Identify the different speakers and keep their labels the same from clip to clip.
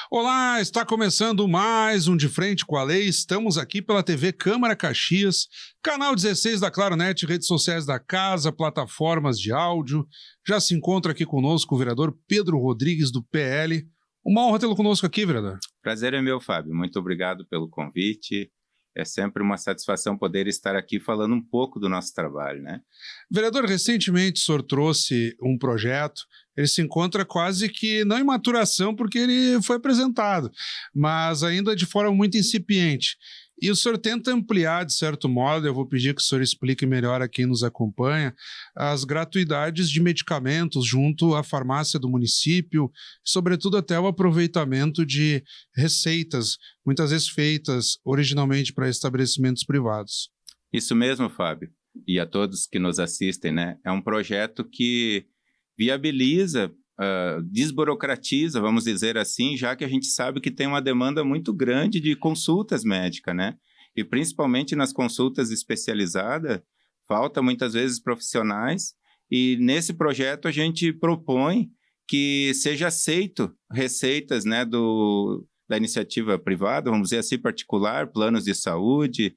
Speaker 1: Olá, está começando mais um De Frente com a Lei. Estamos aqui pela TV Câmara Caxias, canal 16 da Claronet, redes sociais da casa, plataformas de áudio. Já se encontra aqui conosco o vereador Pedro Rodrigues, do PL. Uma honra tê-lo conosco aqui, vereador.
Speaker 2: Prazer é meu, Fábio. Muito obrigado pelo convite. É sempre uma satisfação poder estar aqui falando um pouco do nosso trabalho, né?
Speaker 1: Vereador, recentemente o senhor trouxe um projeto, ele se encontra quase que não em maturação porque ele foi apresentado, mas ainda de forma muito incipiente. E o senhor tenta ampliar, de certo modo, eu vou pedir que o senhor explique melhor a quem nos acompanha, as gratuidades de medicamentos junto à farmácia do município, sobretudo até o aproveitamento de receitas, muitas vezes feitas originalmente para estabelecimentos privados.
Speaker 2: Isso mesmo, Fábio. E a todos que nos assistem, né? É um projeto que viabiliza, desburocratiza, vamos dizer assim, já que a gente sabe que tem uma demanda muito grande de consultas médicas, né? E principalmente nas consultas especializadas, falta muitas vezes profissionais, e nesse projeto a gente propõe que seja aceito receitas, né, da iniciativa privada, vamos dizer assim, particular, planos de saúde,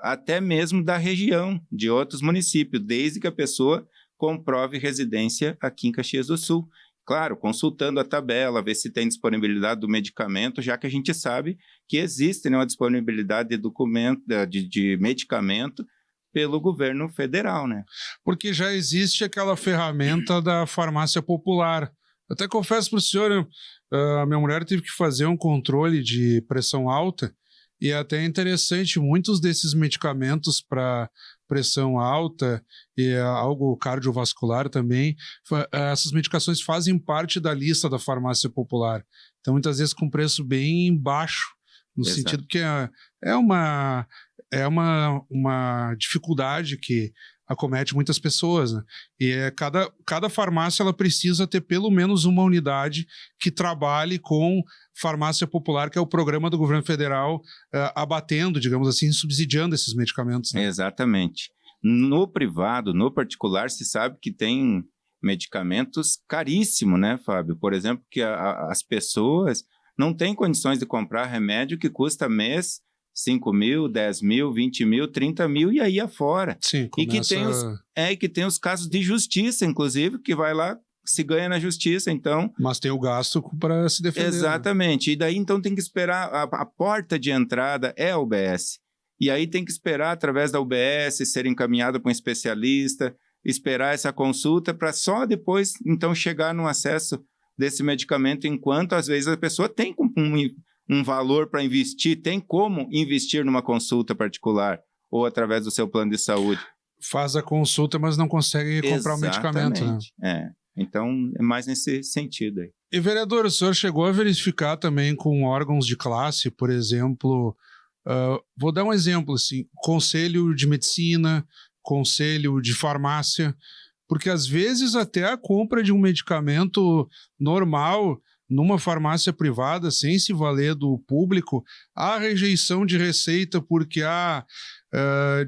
Speaker 2: até mesmo da região, de outros municípios, desde que a pessoa comprove residência aqui em Caxias do Sul. Claro, consultando a tabela, ver se tem disponibilidade do medicamento, já que a gente sabe que existe, né, uma disponibilidade de documento, de medicamento pelo governo federal, né?
Speaker 1: Porque já existe aquela ferramenta da farmácia popular. Até confesso para o senhor, a minha mulher teve que fazer um controle de pressão alta, e é até interessante, muitos desses medicamentos para pressão alta e algo cardiovascular também, essas medicações fazem parte da lista da farmácia popular. Então, muitas vezes com preço bem baixo, no
Speaker 2: Exato.
Speaker 1: sentido que é uma dificuldade que acomete muitas pessoas, né? E cada farmácia ela precisa ter pelo menos uma unidade que trabalhe com farmácia popular, que é o programa do governo federal, abatendo, digamos assim, subsidiando esses medicamentos, né?
Speaker 2: Exatamente. No privado, no particular, se sabe que tem medicamentos caríssimos, né, Fábio? Por exemplo, que as pessoas não têm condições de comprar remédio que custa mês 5 mil, 10 mil, 20 mil, 30 mil e aí afora.
Speaker 1: Sim,
Speaker 2: E que tem os casos de justiça, inclusive, que vai lá, se ganha na justiça, então...
Speaker 1: Mas tem o gasto para se defender.
Speaker 2: Exatamente. Né? E daí, então, tem que esperar, a porta de entrada é a UBS. E aí tem que esperar, através da UBS, ser encaminhado para um especialista, esperar essa consulta para só depois, então, chegar no acesso desse medicamento, enquanto, às vezes, a pessoa tem um valor para investir, tem como investir numa consulta particular ou através do seu plano de saúde.
Speaker 1: Faz a consulta, mas não consegue comprar o medicamento, né?
Speaker 2: É. Então, é mais nesse sentido aí.
Speaker 1: E, vereador, o senhor chegou a verificar também com órgãos de classe, por exemplo, vou dar um exemplo, assim, conselho de medicina, conselho de farmácia, porque às vezes até a compra de um medicamento normal numa farmácia privada, sem se valer do público, há rejeição de receita porque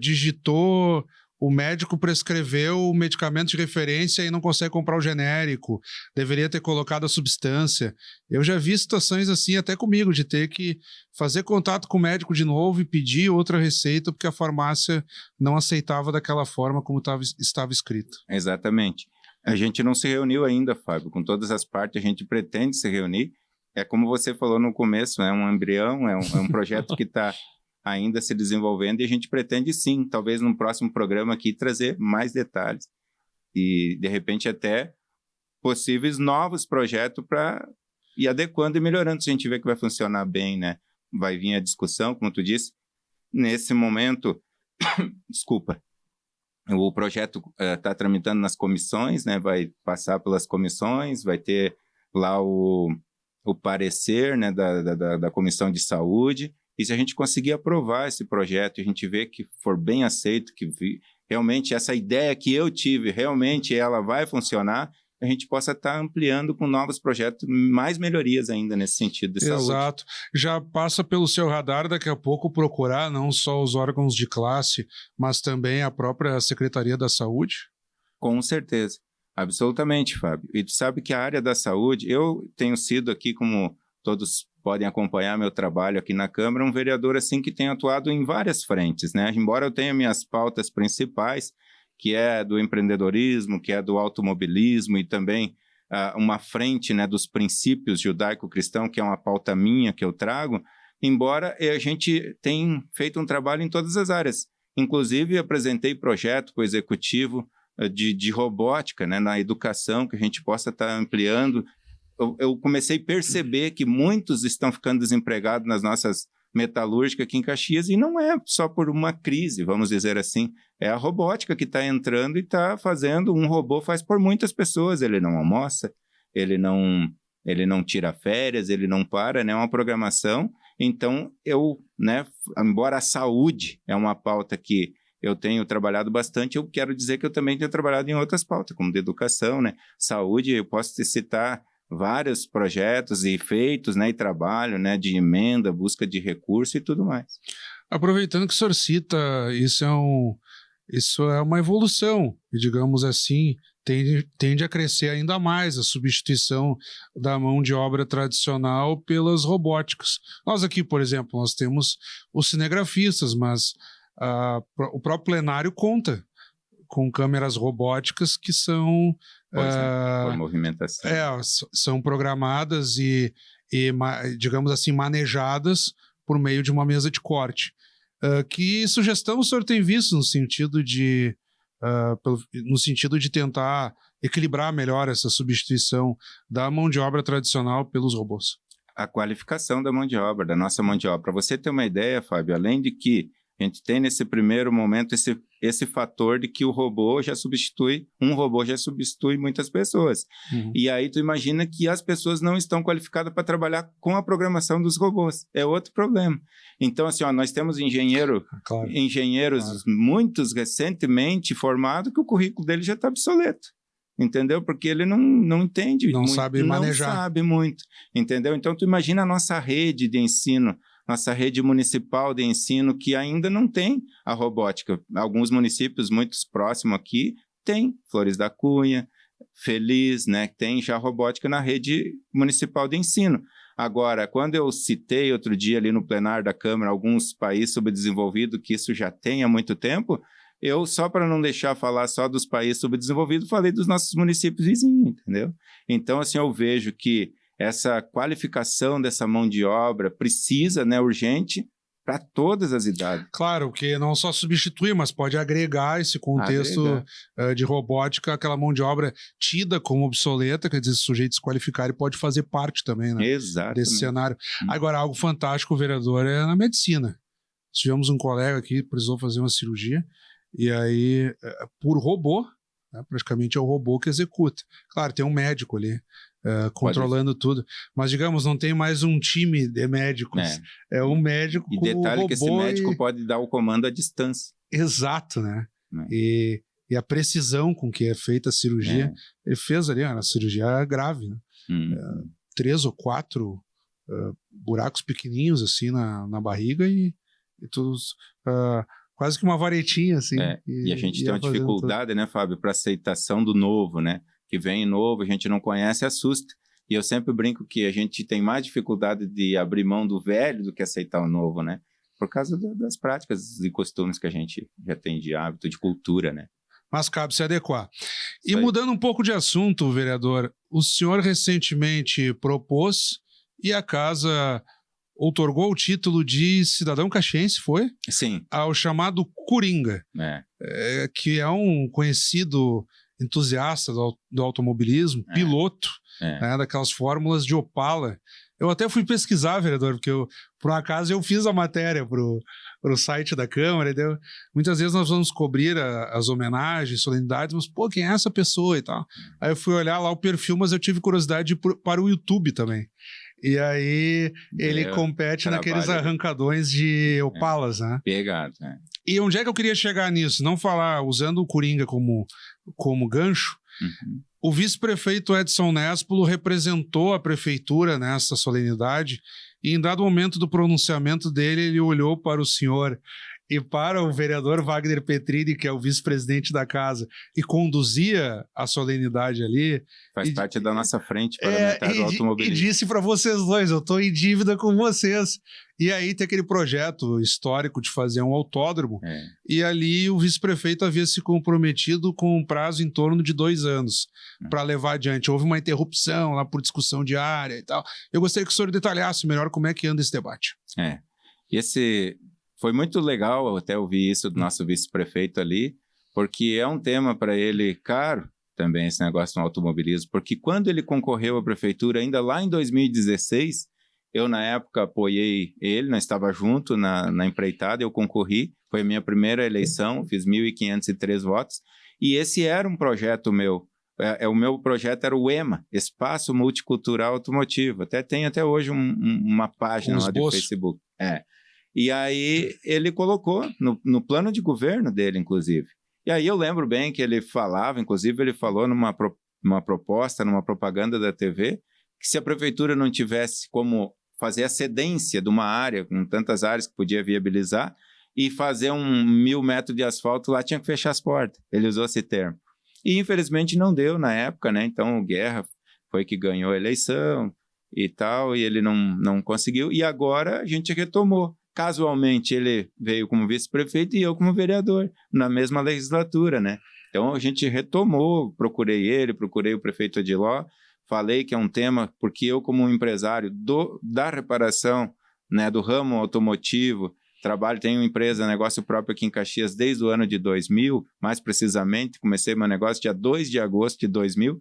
Speaker 1: digitou, o médico prescreveu o medicamento de referência e não consegue comprar o genérico, deveria ter colocado a substância. Eu já vi situações assim até comigo, de ter que fazer contato com o médico de novo e pedir outra receita porque a farmácia não aceitava daquela forma como estava escrito.
Speaker 2: Exatamente. A gente não se reuniu ainda, Fábio, com todas as partes, a gente pretende se reunir. É como você falou no começo, é um embrião, é um projeto que está ainda se desenvolvendo e a gente pretende sim, talvez no próximo programa aqui, trazer mais detalhes e, de repente, até possíveis novos projetos para ir adequando e melhorando, se a gente vê que vai funcionar bem, né? Vai vir a discussão, como tu disse, nesse momento, desculpa, o projeto está tramitando nas comissões, né? Vai passar pelas comissões, vai ter lá o parecer, né, da Comissão de Saúde, e se a gente conseguir aprovar esse projeto e a gente ver que for bem aceito, que realmente essa ideia que eu tive, realmente ela vai funcionar, a gente possa estar ampliando com novos projetos, mais melhorias ainda nesse sentido de saúde.
Speaker 1: Exato. Já passa pelo seu radar daqui a pouco procurar não só os órgãos de classe, mas também a própria Secretaria da Saúde?
Speaker 2: Com certeza. Absolutamente, Fábio. E tu sabe que a área da saúde, eu tenho sido aqui como todos podem acompanhar meu trabalho aqui na Câmara, um vereador assim que tem atuado em várias frentes, né? Embora eu tenha minhas pautas principais, que é do empreendedorismo, que é do automobilismo e também uma frente, né, dos princípios judaico-cristão, que é uma pauta minha que eu trago, embora a gente tenha feito um trabalho em todas as áreas. Inclusive, apresentei projeto para o executivo de robótica, né, na educação, que a gente possa estar ampliando. Eu comecei a perceber que muitos estão ficando desempregados nas nossas metalúrgicas aqui em Caxias, e não é só por uma crise, vamos dizer assim, é a robótica que está entrando e está fazendo, um robô faz por muitas pessoas, ele não almoça, ele não tira férias, ele não para, né, é uma programação. Então, né, embora a saúde é uma pauta que eu tenho trabalhado bastante, eu quero dizer que eu também tenho trabalhado em outras pautas, como de educação, né, saúde, eu posso citar vários projetos e feitos, né, e trabalho, né, de emenda, busca de recurso e tudo mais.
Speaker 1: Aproveitando que o senhor cita, isso é uma evolução, e digamos assim, tende a crescer ainda mais a substituição da mão de obra tradicional pelas robóticas. Nós aqui, por exemplo, nós temos os cinegrafistas, mas o próprio plenário conta com câmeras robóticas que são
Speaker 2: por movimentação.
Speaker 1: São programadas e, digamos assim, manejadas por meio de uma mesa de corte. Que sugestão o senhor tem visto no sentido de tentar equilibrar melhor essa substituição da mão de obra tradicional pelos robôs?
Speaker 2: A qualificação da mão de obra, da nossa mão de obra. Para você ter uma ideia, Fábio, além de que a gente tem nesse primeiro momento esse fator de que um robô já substitui muitas pessoas. Uhum. E aí tu imagina que as pessoas não estão qualificadas para trabalhar com a programação dos robôs. É outro problema. Então, assim, nós temos engenheiros muitos recentemente formados que o currículo dele já está obsoleto. Entendeu? Porque ele não entende.
Speaker 1: Não sabe manejar.
Speaker 2: Não sabe muito. Entendeu? Então, tu imagina a nossa rede de ensino, nossa rede municipal de ensino, que ainda não tem a robótica. Alguns municípios muito próximos aqui tem, Flores da Cunha, Feliz, né, tem já robótica na rede municipal de ensino. Agora, quando eu citei outro dia ali no plenário da Câmara alguns países subdesenvolvidos que isso já tem há muito tempo, eu, só para não deixar falar só dos países subdesenvolvidos, falei dos nossos municípios vizinhos, entendeu? Então, assim, eu vejo que essa qualificação dessa mão de obra precisa, né, urgente, para todas as idades.
Speaker 1: Claro, que não só substitui, mas pode agregar esse contexto de robótica, aquela mão de obra tida como obsoleta, quer dizer, se o sujeito se qualificar, ele pode fazer parte também, né, desse cenário. Agora, algo fantástico, vereador, é na medicina. Tivemos um colega aqui que precisou fazer uma cirurgia, e aí, por robô, né, praticamente é o robô que executa. Claro, tem um médico ali, controlando tudo, mas digamos, não tem mais um time de médicos, é um médico
Speaker 2: e detalhe que esse médico pode dar o comando à distância.
Speaker 1: Exato, né? E a precisão com que é feita a cirurgia, ele fez ali uma cirurgia grave, né? 3 ou 4 buracos pequenininhos assim na barriga e tudo, quase que uma varetinha assim.
Speaker 2: E a gente tem uma dificuldade, né, Fábio, para aceitação do novo, né? Que vem novo, a gente não conhece, assusta. E eu sempre brinco que a gente tem mais dificuldade de abrir mão do velho do que aceitar o novo, né? Por causa das práticas e costumes que a gente já tem de hábito, de cultura, né?
Speaker 1: Mas cabe se adequar. E mudando um pouco de assunto, vereador, o senhor recentemente propôs e a casa outorgou o título de cidadão caxiense, foi?
Speaker 2: Sim.
Speaker 1: Ao chamado Coringa, que é um conhecido entusiasta do automobilismo, piloto, né, daquelas fórmulas de Opala. Eu até fui pesquisar, vereador, porque por um acaso eu fiz a matéria pro site da Câmara, entendeu? Muitas vezes nós vamos cobrir as homenagens, solenidades, mas, pô, quem é essa pessoa e tal? Aí eu fui olhar lá o perfil, mas eu tive curiosidade para o YouTube também. E aí ele compete naqueles arrancadões de Opalas, né?
Speaker 2: Pegado, né?
Speaker 1: E onde é que eu queria chegar nisso? Não falar, usando o Coringa como gancho, o vice-prefeito Edson Nespolo representou a prefeitura nessa solenidade e em dado momento do pronunciamento dele, ele olhou para o senhor e para o vereador Wagner Petrini, que é o vice-presidente da casa, e conduzia a solenidade ali.
Speaker 2: Faz parte da nossa frente parlamentar do automobilismo.
Speaker 1: E disse para vocês dois, eu estou em dívida com vocês. E aí tem aquele projeto histórico de fazer um autódromo, e ali o vice-prefeito havia se comprometido com um prazo em torno de 2 anos para levar adiante. Houve uma interrupção lá por discussão diária e tal. Eu gostaria que o senhor detalhasse melhor como é que anda esse debate.
Speaker 2: Foi muito legal até ouvir isso do nosso vice-prefeito ali, porque é um tema para ele caro também, esse negócio do automobilismo, porque quando ele concorreu à prefeitura, ainda lá em 2016, eu na época apoiei ele, nós estava junto na empreitada, eu concorri, foi a minha primeira eleição, fiz 1.503 votos, e esse era um projeto meu. O meu projeto era o EMA, Espaço Multicultural Automotivo, tem até hoje uma página lá de Facebook. E aí ele colocou no plano de governo dele, inclusive. E aí eu lembro bem que ele falava, inclusive ele falou numa proposta, numa propaganda da TV, que se a prefeitura não tivesse como fazer a cedência de uma área, com tantas áreas que podia viabilizar, e fazer 1.000 metros de asfalto lá, tinha que fechar as portas. Ele usou esse termo. E infelizmente não deu na época, né? Então o Guerra foi que ganhou a eleição e tal, e ele não conseguiu. E agora a gente retomou. Casualmente ele veio como vice-prefeito e eu como vereador, na mesma legislatura, né? Então a gente retomou, procurei o prefeito Odiló, falei que é um tema, porque eu como empresário da reparação, né, do ramo automotivo, tenho uma empresa, negócio próprio aqui em Caxias desde o ano de 2000, mais precisamente, comecei meu negócio dia 2 de agosto de 2000,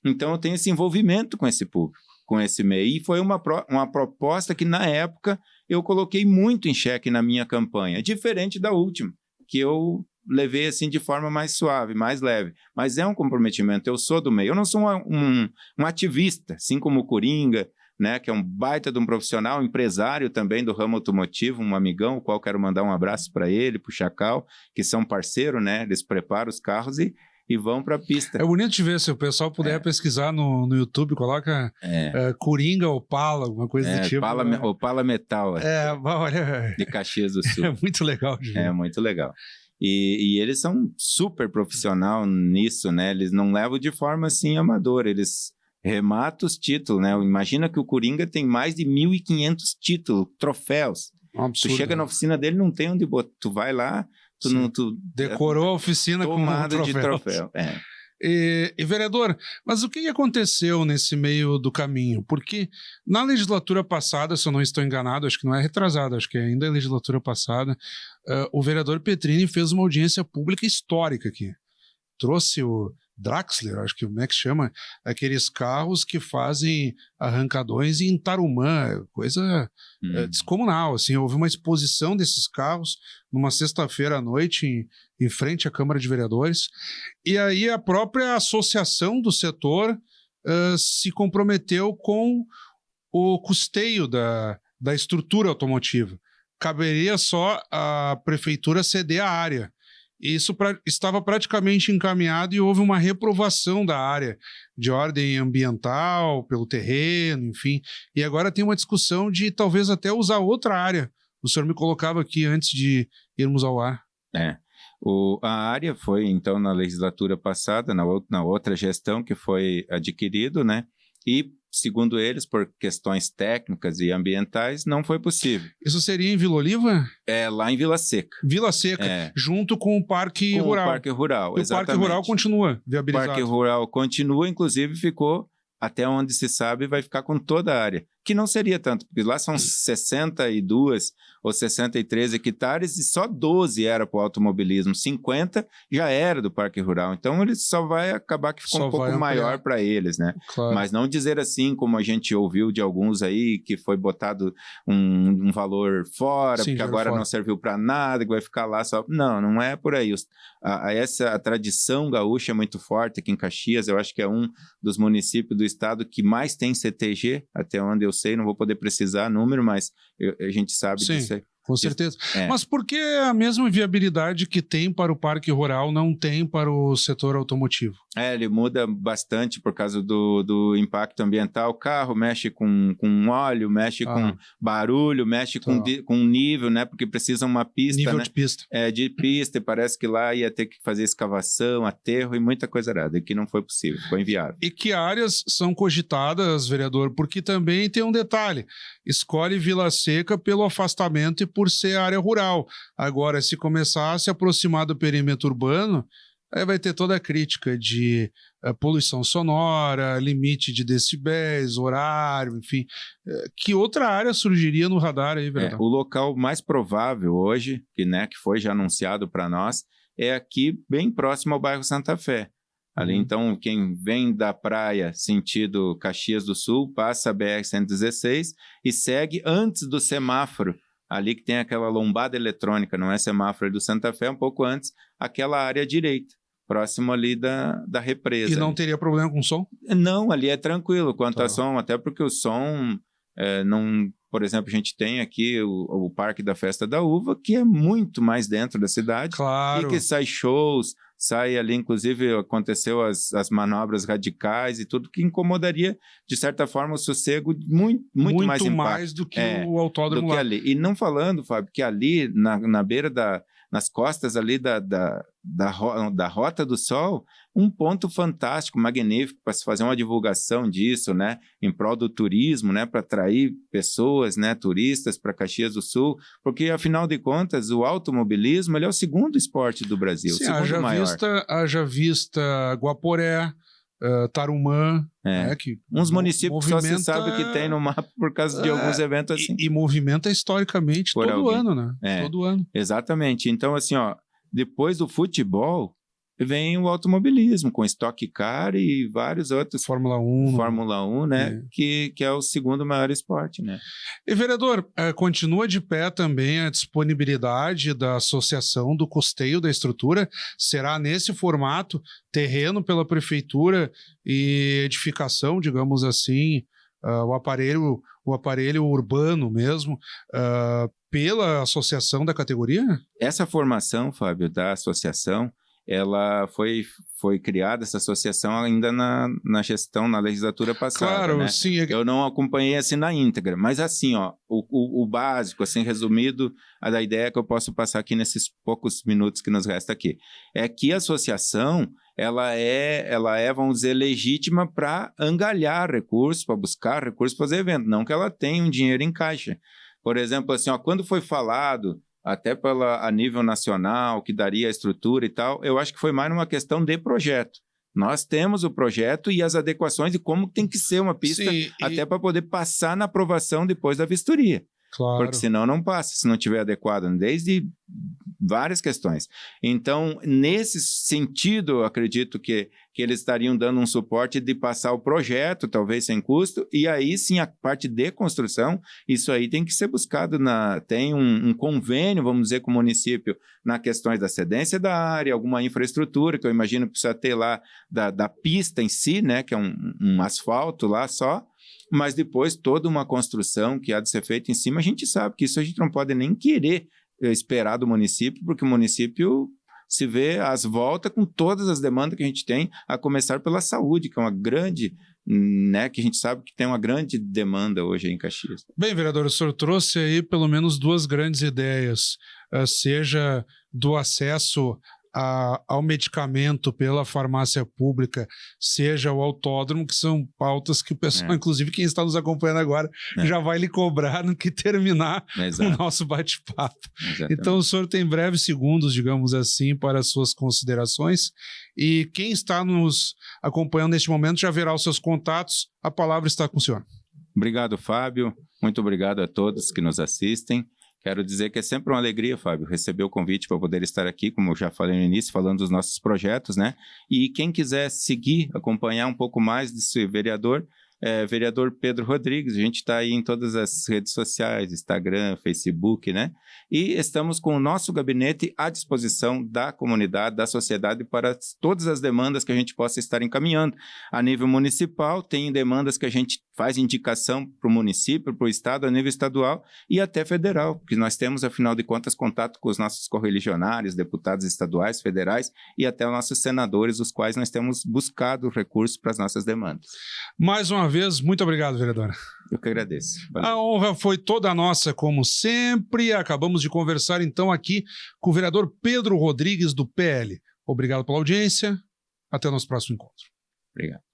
Speaker 2: então eu tenho esse envolvimento com esse público, com esse meio, e foi uma proposta que na época eu coloquei muito em xeque na minha campanha, diferente da última, que eu levei assim de forma mais suave, mais leve, mas é um comprometimento, eu sou do meio, eu não sou um ativista, assim como o Coringa, né, que é um baita de um profissional, empresário também do ramo automotivo, um amigão, o qual quero mandar um abraço para ele, para o Chacal, que são parceiros, né, eles preparam os carros e vão para a pista.
Speaker 1: É bonito de ver, se o pessoal puder pesquisar no YouTube, coloca Coringa Opala, alguma coisa do tipo.
Speaker 2: Opala Metal,
Speaker 1: olha,
Speaker 2: de Caxias do Sul.
Speaker 1: É muito legal de ver.
Speaker 2: É muito legal. E eles são super profissional nisso, né? Eles não levam de forma assim amadora, eles rematam os títulos, né? Imagina que o Coringa tem mais de 1.500 títulos, troféus.
Speaker 1: Absurdo.
Speaker 2: Tu chega na oficina dele, não tem onde botar. Tu vai lá, tu
Speaker 1: decorou a oficina com
Speaker 2: de troféu.
Speaker 1: E vereador, mas o que aconteceu nesse meio do caminho? Porque na legislatura passada, se eu não estou enganado, acho que não é retrasada, acho que é ainda a legislatura passada, o vereador Petrini fez uma audiência pública histórica aqui. Trouxe o Draxler, acho que como é que chama, aqueles carros que fazem arrancadões em Tarumã, coisa descomunal, assim, houve uma exposição desses carros numa sexta-feira à noite em frente à Câmara de Vereadores, e aí a própria associação do setor se comprometeu com o custeio da estrutura automotiva. Caberia só a prefeitura ceder a área. Isso estava praticamente encaminhado e houve uma reprovação da área de ordem ambiental, pelo terreno, enfim. E agora tem uma discussão de talvez até usar outra área. O senhor me colocava aqui antes de irmos ao ar.
Speaker 2: A área foi, então, na legislatura passada, na outra gestão que foi adquirido, né? E, segundo eles, por questões técnicas e ambientais, não foi possível.
Speaker 1: Isso seria em Vila Oliva?
Speaker 2: Lá em Vila Seca.
Speaker 1: Vila Seca, junto com o Parque Rural.
Speaker 2: O Parque Rural, exatamente.
Speaker 1: O Parque Rural continua viabilizado.
Speaker 2: O Parque Rural continua, inclusive ficou, até onde se sabe, vai ficar com toda a área. Que não seria tanto, porque lá são 62 ou 63 hectares e só 12 era para o automobilismo, 50 já era do Parque Rural. Então, ele só vai acabar que ficou um pouco maior para eles, né?
Speaker 1: Claro.
Speaker 2: Mas não dizer assim, como a gente ouviu de alguns aí, que foi botado um valor fora, porque agora não serviu para nada, que vai ficar lá só... Não é por aí. A tradição gaúcha é muito forte aqui em Caxias, eu acho que é um dos municípios do estado que mais tem CTG, até onde eu sei, não vou poder precisar número, mas a gente sabe disso aí.
Speaker 1: Com certeza. Mas por que a mesma viabilidade que tem para o parque rural não tem para o setor automotivo?
Speaker 2: Ele muda bastante por causa do impacto ambiental. O carro mexe com óleo, mexe com barulho, mexe com nível, né? Porque precisa uma pista,
Speaker 1: nível
Speaker 2: né?
Speaker 1: de pista.
Speaker 2: De pista, e parece que lá ia ter que fazer escavação, aterro e muita coisa errada, e que não foi possível, foi inviável.
Speaker 1: E que áreas são cogitadas, vereador? Porque também tem um detalhe, escolhe Vila Seca pelo afastamento e por ser área rural. Agora, se começar a se aproximar do perímetro urbano, aí vai ter toda a crítica de poluição sonora, limite de decibéis, horário, enfim. Que outra área surgiria no radar aí, vereador?
Speaker 2: O local mais provável hoje, que foi já anunciado para nós, é aqui bem próximo ao bairro Santa Fé. Ali, então, quem vem da praia sentido Caxias do Sul, passa a BR-116 e segue antes do semáforo, ali que tem aquela lombada eletrônica, não é semáforo do Santa Fé, um pouco antes, aquela área direita, próximo ali da represa.
Speaker 1: E não teria problema com som?
Speaker 2: Não, ali é tranquilo quanto a som, até porque o som não... Por exemplo, a gente tem aqui o Parque da Festa da Uva, que é muito mais dentro da cidade.
Speaker 1: Claro.
Speaker 2: E que sai shows, sai ali, inclusive aconteceu as manobras radicais e tudo, que incomodaria, de certa forma, o sossego muito mais impacto.
Speaker 1: Mais do que o autódromo
Speaker 2: do que ali. E não falando, Fábio, que ali, na beira nas costas ali da Rota do Sol, um ponto fantástico, magnífico, para se fazer uma divulgação disso, né, em prol do turismo, né, para atrair pessoas, né, turistas para Caxias do Sul, porque, afinal de contas, o automobilismo ele é o segundo esporte do Brasil,
Speaker 1: sim,
Speaker 2: o segundo maior.
Speaker 1: Haja vista Guaporé, Tarumã, que
Speaker 2: uns municípios só se sabe que tem no mapa por causa de alguns eventos assim.
Speaker 1: E movimenta historicamente por todo ano, né? Todo ano.
Speaker 2: Exatamente. Então, assim, depois do futebol, vem o automobilismo, com Stock Car e vários outros.
Speaker 1: Fórmula 1.
Speaker 2: Fórmula 1, né? Que é o segundo maior esporte, né?
Speaker 1: E, vereador, continua de pé também a disponibilidade da associação do custeio da estrutura? Será nesse formato, terreno pela prefeitura e edificação, digamos assim, o aparelho urbano mesmo, pela associação da categoria?
Speaker 2: Essa formação, Fábio, da associação, ela foi criada, essa associação, ainda na gestão, na legislatura passada.
Speaker 1: Claro,
Speaker 2: né?
Speaker 1: Sim.
Speaker 2: Eu não acompanhei assim na íntegra, mas assim, o básico, assim, resumido, da ideia que eu posso passar aqui nesses poucos minutos que nos resta aqui, é que a associação, ela é, vamos dizer, legítima para angariar recursos, para buscar recursos para fazer evento, não que ela tenha um dinheiro em caixa. Por exemplo, assim, quando foi falado até a nível nacional, que daria a estrutura e tal, eu acho que foi mais uma questão de projeto. Nós temos o projeto e as adequações de como tem que ser uma pista, até para poder passar na aprovação depois da vistoria.
Speaker 1: Claro.
Speaker 2: Porque senão não passa, se não tiver adequado, desde várias questões. Então, nesse sentido, eu acredito que eles estariam dando um suporte de passar o projeto, talvez sem custo, e aí sim a parte de construção, isso aí tem que ser buscado, tem um convênio, vamos dizer, com o município, nas questões da cedência da área, alguma infraestrutura, que eu imagino que precisa ter lá da pista em si, né, que é um asfalto lá só, mas depois toda uma construção que há de ser feita em cima, a gente sabe que isso a gente não pode nem querer esperar do município, porque o município se vê às voltas com todas as demandas que a gente tem, a começar pela saúde, que é uma grande, né, que a gente sabe que tem uma grande demanda hoje em Caxias.
Speaker 1: Bem, vereador, o senhor trouxe aí pelo menos duas grandes ideias, seja do acesso ao medicamento pela farmácia pública, seja o autódromo, que são pautas que o pessoal, inclusive quem está nos acompanhando agora, já vai lhe cobrar no que terminar o nosso bate-papo. Então o senhor tem breves segundos, digamos assim, para as suas considerações, e quem está nos acompanhando neste momento já verá os seus contatos, a palavra está com o senhor.
Speaker 2: Obrigado, Fábio, muito obrigado a todos que nos assistem. Quero dizer que é sempre uma alegria, Fábio, receber o convite para poder estar aqui, como eu já falei no início, falando dos nossos projetos, né? E quem quiser seguir, acompanhar um pouco mais desse vereador, vereador Pedro Rodrigues, a gente está aí em todas as redes sociais, Instagram, Facebook, né? E estamos com o nosso gabinete à disposição da comunidade, da sociedade, para todas as demandas que a gente possa estar encaminhando. A nível municipal, tem demandas que a gente faz indicação para o município, para o estado, a nível estadual e até federal, porque nós temos, afinal de contas, contato com os nossos correligionários, deputados estaduais, federais e até os nossos senadores, os quais nós temos buscado recursos para as nossas demandas.
Speaker 1: Mais uma vez, muito obrigado, vereadora.
Speaker 2: Eu que agradeço. Valeu.
Speaker 1: A honra foi toda nossa, como sempre. Acabamos de conversar, então, aqui com o vereador Pedro Rodrigues, do PL. Obrigado pela audiência. Até o nosso próximo encontro.
Speaker 2: Obrigado.